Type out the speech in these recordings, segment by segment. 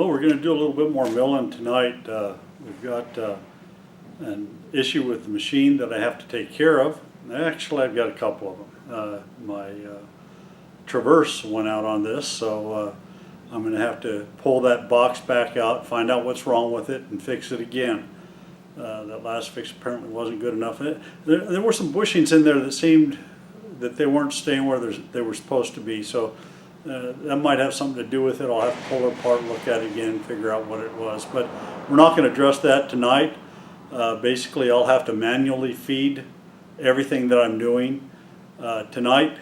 Well, we're going to do a little bit more milling tonight. We've got an issue with the machine that I have to take care of. Actually, I've got a couple of them. My traverse went out on this, so I'm going to have to pull that box back out, find out what's wrong with it, and fix it again. That last fix apparently wasn't good enough. There were some bushings in there that seemed that they weren't staying where they were supposed to be, so that might have something to do with it. I'll have to pull it apart, look at it again, figure out what it was. But we're not going to address that tonight. Basically, I'll have to manually feed everything that I'm doing tonight,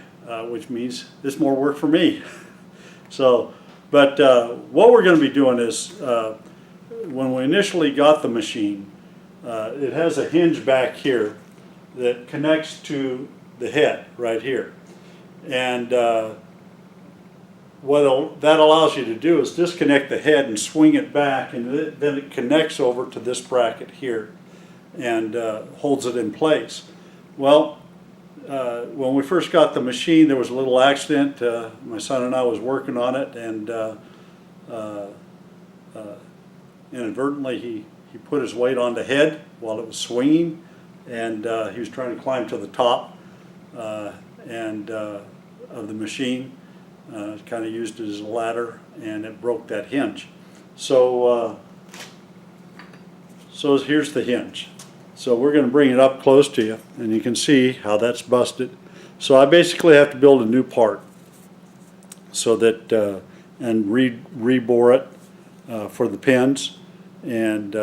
which means it's more work for me. So, but what we're going to be doing is, when we initially got the machine, it has a hinge back here that connects to the head right here. And what that allows you to do is disconnect the head and swing it back, and then it connects over to this bracket here and holds it in place. Well, when we first got the machine, there was a little accident. My son and I was working on it, and inadvertently he put his weight on the head while it was swinging, and he was trying to climb to the top of the machine. Kind of used it as a ladder, and it broke that hinge. So here's the hinge. So we're going to bring it up close to you, and you can see how that's busted. So I basically have to build a new part, so that and rebore it for the pins. And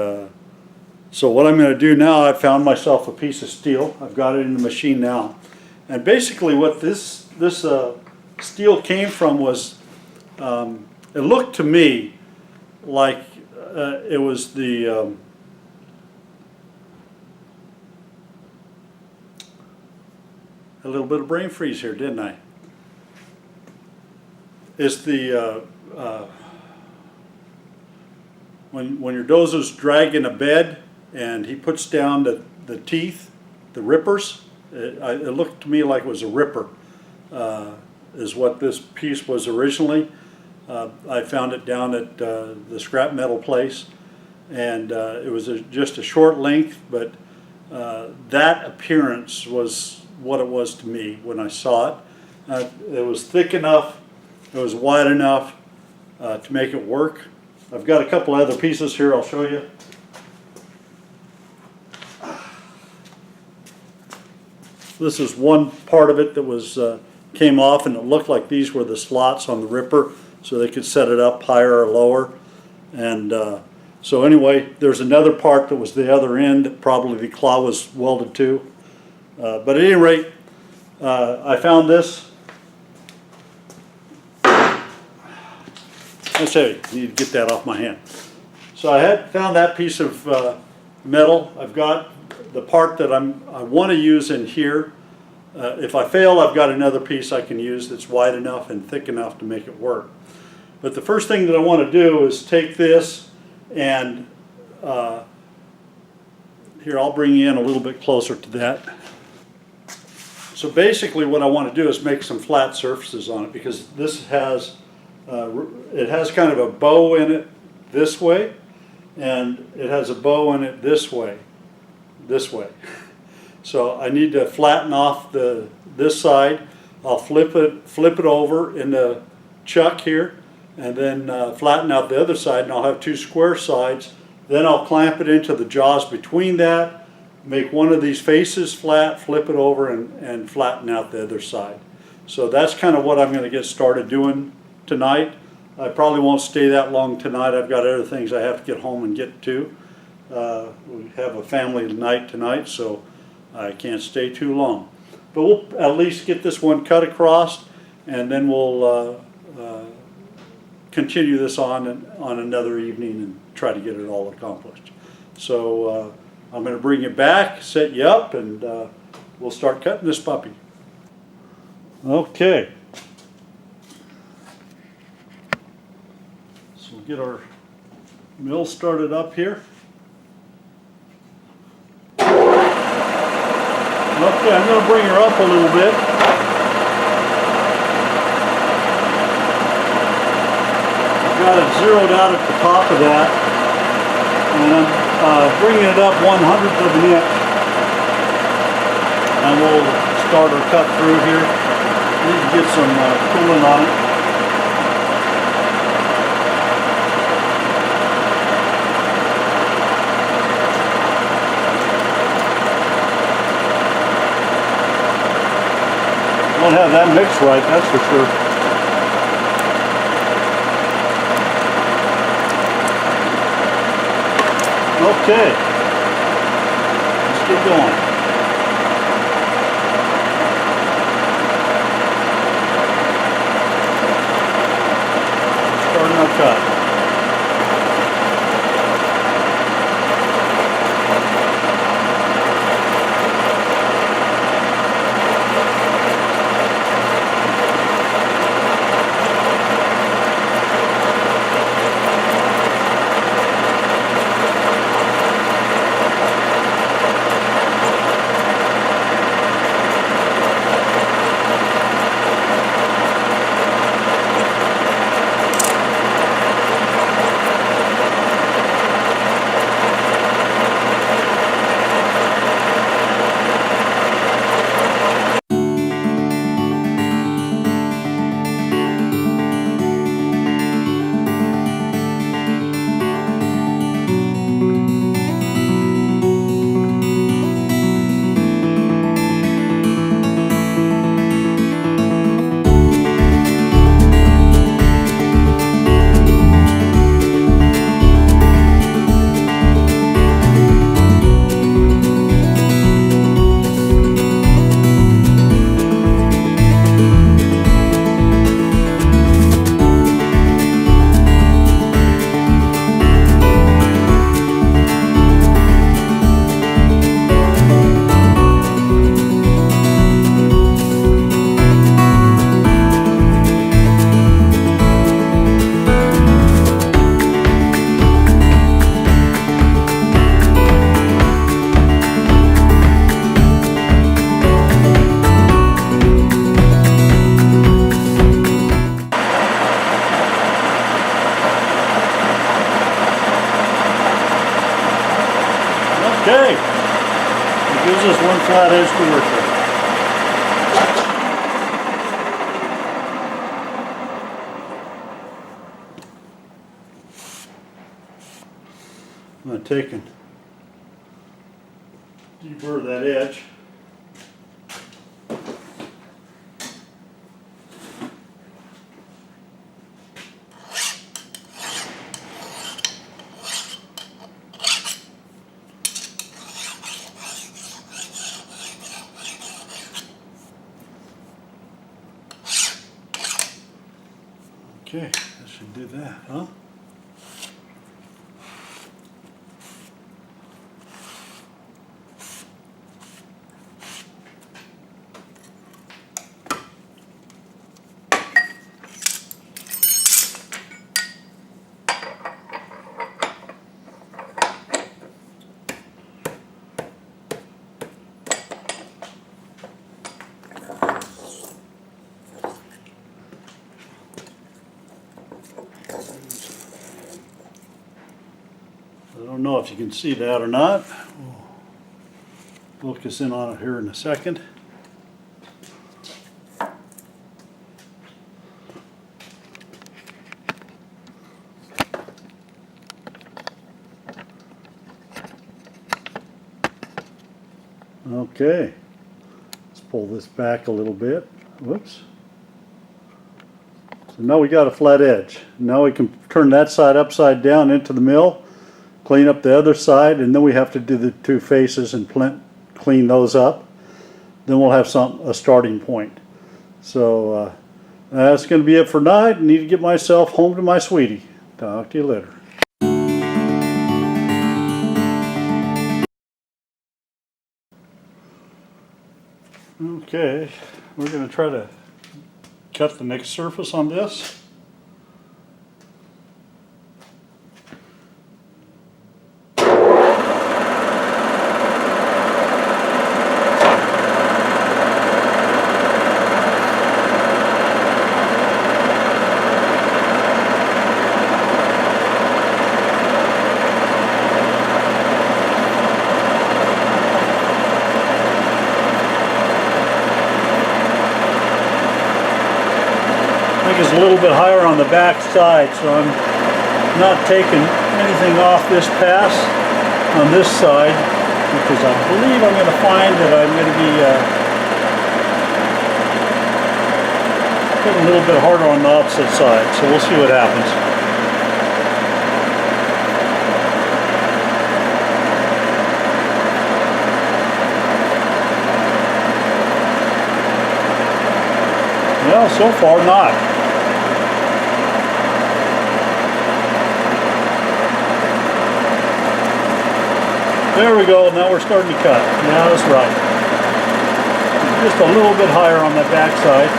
so what I'm going to do now, I found myself a piece of steel. I've got it in the machine now, and basically what this steel came from was, it looked to me like it was the a little bit of brain freeze here, didn't I? It's the when your dozer's dragging a bed and he puts down the teeth, the rippers. It looked to me like it was a ripper. Is what this piece was originally. I found it down at the scrap metal place, and it was just a short length, but that appearance was what it was to me when I saw it. It was thick enough, it was wide enough to make it work. I've got a couple other pieces here I'll show you. This is one part of it that was came off, and it looked like these were the slots on the ripper, so they could set it up higher or lower. And so anyway, there's another part that was the other end that probably the claw was welded to. But at any rate, I found this. Let's say I need to get that off my hand. So I had found that piece of metal. I've got the part that I want to use in here. If I fail, I've got another piece I can use that's wide enough and thick enough to make it work. But the first thing that I want to do is take this and here, I'll bring you in a little bit closer to that. So basically what I want to do is make some flat surfaces on it, because this has it has kind of a bow in it this way, and it has a bow in it this way. So I need to flatten off this side. I'll flip it over in the chuck here, and then flatten out the other side, and I'll have two square sides. Then I'll clamp it into the jaws between that, make one of these faces flat, flip it over, and flatten out the other side. So that's kind of what I'm going to get started doing tonight. I probably won't stay that long tonight. I've got other things I have to get home and get to. We have a family night tonight, so I can't stay too long. But we'll at least get this one cut across, and then we'll continue this on another evening and try to get it all accomplished. So I'm going to bring you back, set you up, and we'll start cutting this puppy. Okay. So we'll get our mill started up here. Okay, I'm going to bring her up a little bit. I've got it zeroed out at the top of that, and I'm bringing it up 1/100 of an inch, and we'll start our cut through here. Need to get some coolant on it. Don't have that mixed right, that's for sure. Okay, let's get going. Starting our cut. Okay, it gives us one flat edge to work with. I'm going to take and deburr that edge. Okay, that should do that, huh? I don't know if you can see that or not. We'll focus in on it here in a second. Okay, let's pull this back a little bit. Whoops. So now we got a flat edge. Now we can turn that side upside down into the mill, clean up the other side, and then we have to do the two faces and clean those up. Then we'll have a starting point. So that's going to be it for tonight. I need to get myself home to my sweetie. Talk to you later. Okay, we're going to try to cut the next surface on this. is a little bit higher on the back side, so I'm not taking anything off this pass on this side, because I believe I'm going to find that I'm going to be putting a little bit harder on the opposite side, so we'll see what happens. Well, so far not. There we go, now we're starting to cut. Yeah, that's right. Just a little bit higher on that back side.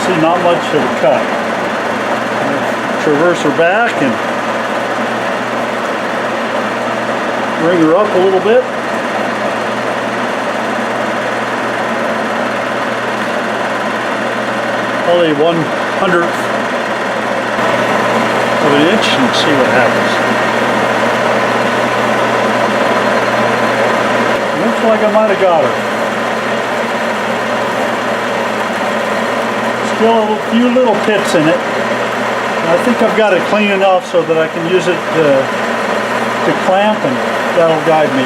See, not much of a cut. Traverse her back and bring her up a little bit. Probably 1/100th of an inch, and see what happens. Looks like I might have got her. Still a few little pits in it. I think I've got it clean enough so that I can use it to clamp, and that'll guide me.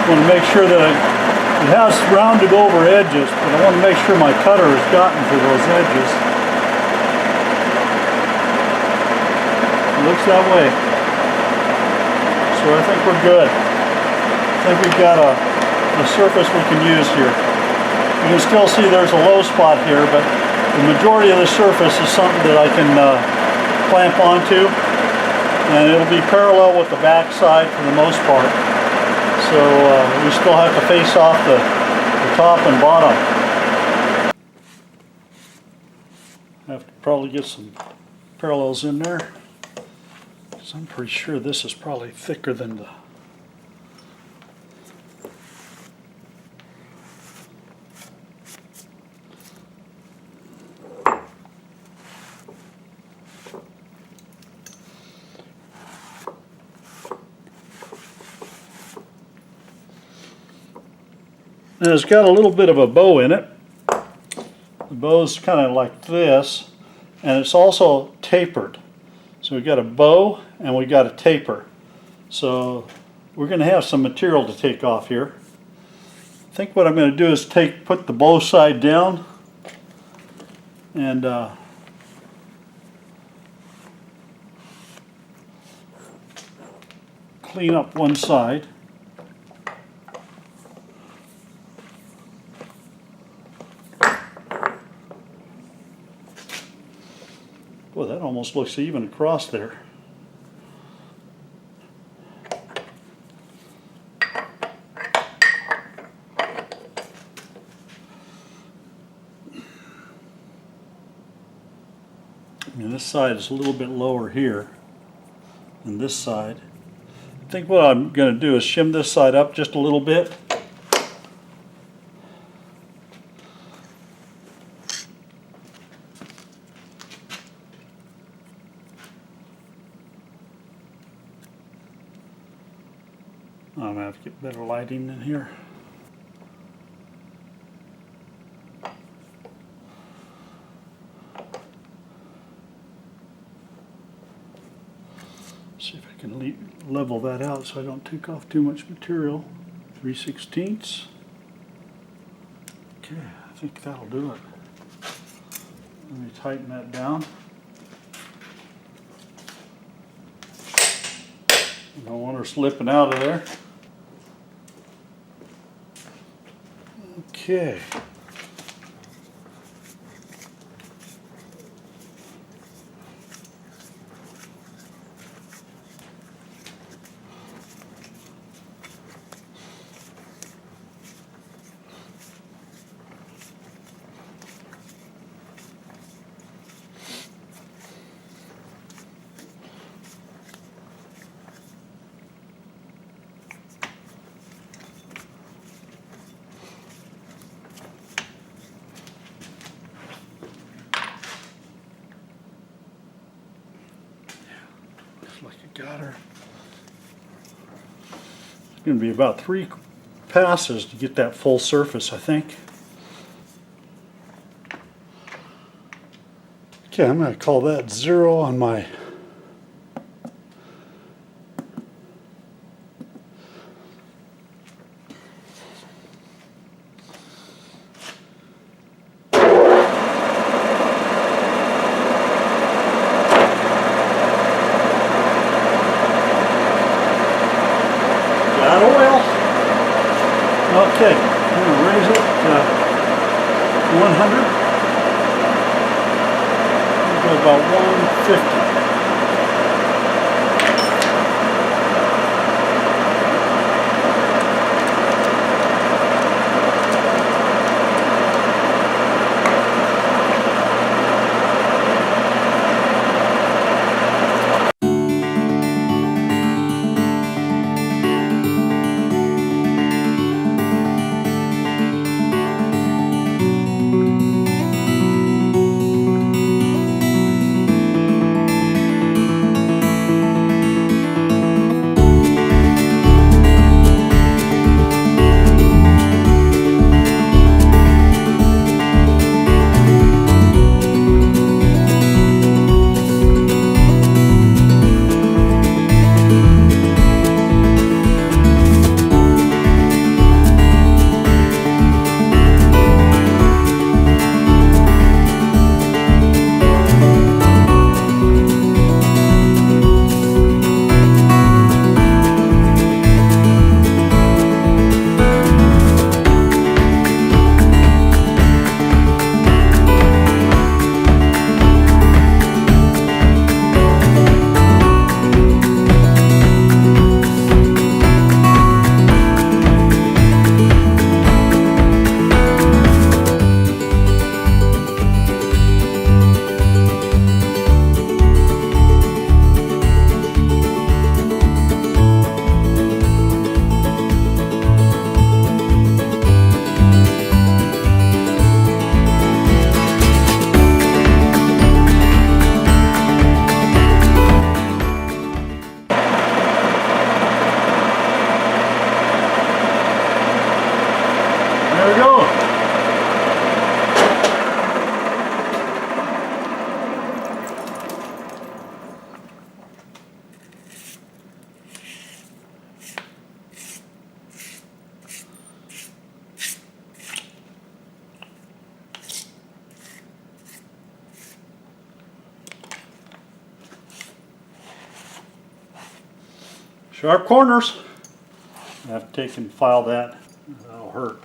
I want to make sure that it has rounded over edges, but I want to make sure my cutter has gotten to those edges. Looks that way. So I think we're good. I think we've got a surface we can use here. You can still see there's a low spot here, but the majority of the surface is something that I can clamp onto, and it'll be parallel with the back side for the most part. So we still have to face off the top and bottom. Have to probably get some parallels in there. I'm pretty sure this is probably thicker than the... And it's got a little bit of a bow in it. The bow's kind of like this, and it's also tapered. So we've got a bow and we've got a taper. So we're going to have some material to take off here. I think what I'm going to do is put the bow side down and clean up one side. Boy, that almost looks even across there. And this side is a little bit lower here than this side. I think what I'm going to do is shim this side up just a little bit. I'm going to have to get better lighting in here. See if I can level that out so I don't take off too much material. 3/16. Okay, I think that'll do it. Let me tighten that down. I don't want her slipping out of there. Okay. got her. It's going to be about 3 passes to get that full surface, I think. Okay, I'm going to call that 0 on my okay, I'm going to raise it to 100. We'll go about 150. There we go. Sharp corners. I have to take and file that. That'll hurt.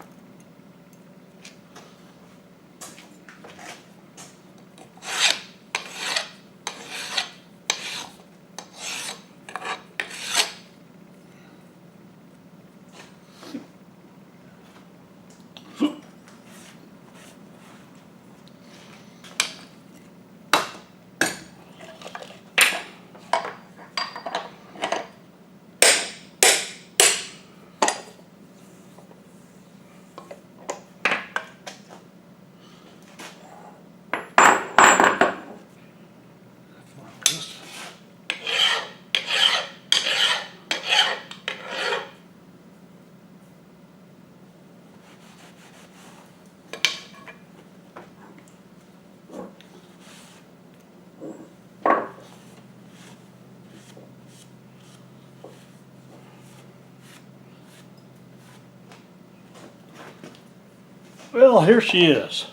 Well, here she is.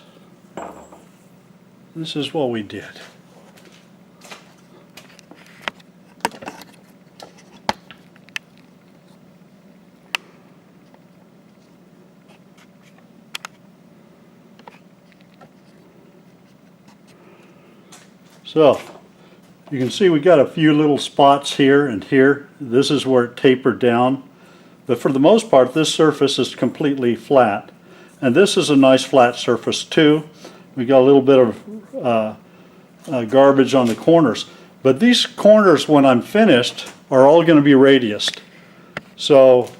This is what we did. So, you can see we got a few little spots here and here. This is where it tapered down. But for the most part, this surface is completely flat. And this is a nice flat surface too. We got a little bit of garbage on the corners. But these corners, when I'm finished, are all going to be radiused. So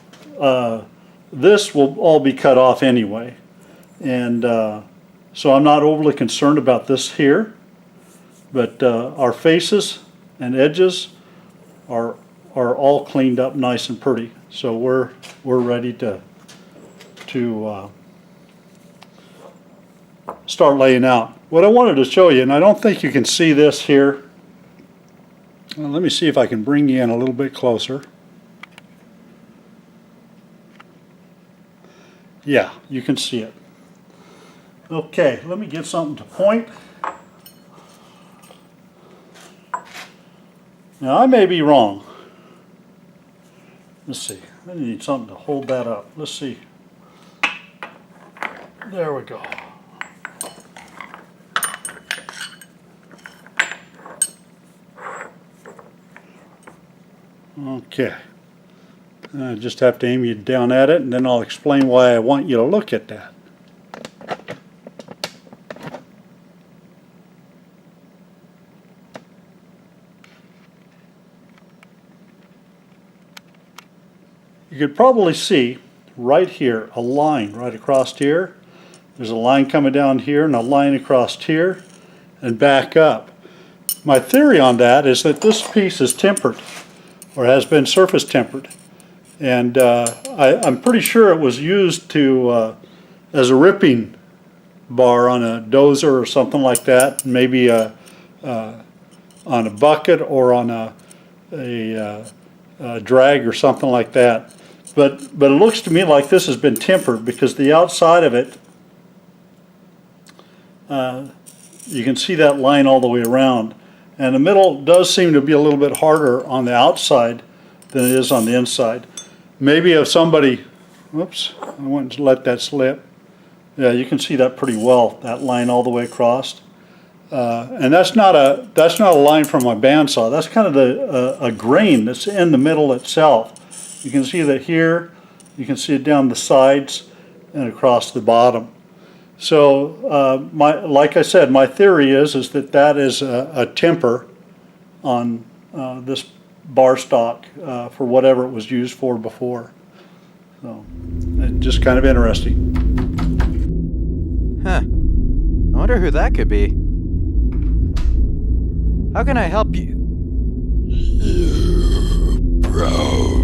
this will all be cut off anyway. And so I'm not overly concerned about this here. But our faces and edges are all cleaned up nice and pretty. So we're ready to start laying out. What I wanted to show you, and I don't think you can see this here. Well, let me see if I can bring you in a little bit closer. Yeah, you can see it. Okay, let me get something to point. Now I may be wrong. Let's see. I need something to hold that up. Let's see. There we go. Okay. I just have to aim you down at it, and then I'll explain why I want you to look at that. You could probably see right here a line right across here. There's a line coming down here and a line across here and back up. My theory on that is that this piece is tempered, or has been surface tempered, and I'm pretty sure it was used to as a ripping bar on a dozer or something like that, maybe on a bucket or on a drag or something like that. But it looks to me like this has been tempered, because the outside of it, you can see that line all the way around. And the middle does seem to be a little bit harder on the outside than it is on the inside. Maybe if somebody, whoops, I wanted to let that slip. Yeah, you can see that pretty well, that line all the way across. And that's not a line from my bandsaw. That's kind of a grain that's in the middle itself. You can see that here, you can see it down the sides and across the bottom. So like I said, my theory is that is a temper on this bar stock for whatever it was used for before. So it's just kind of interesting. Huh. I wonder who that could be. How can I help you? You broke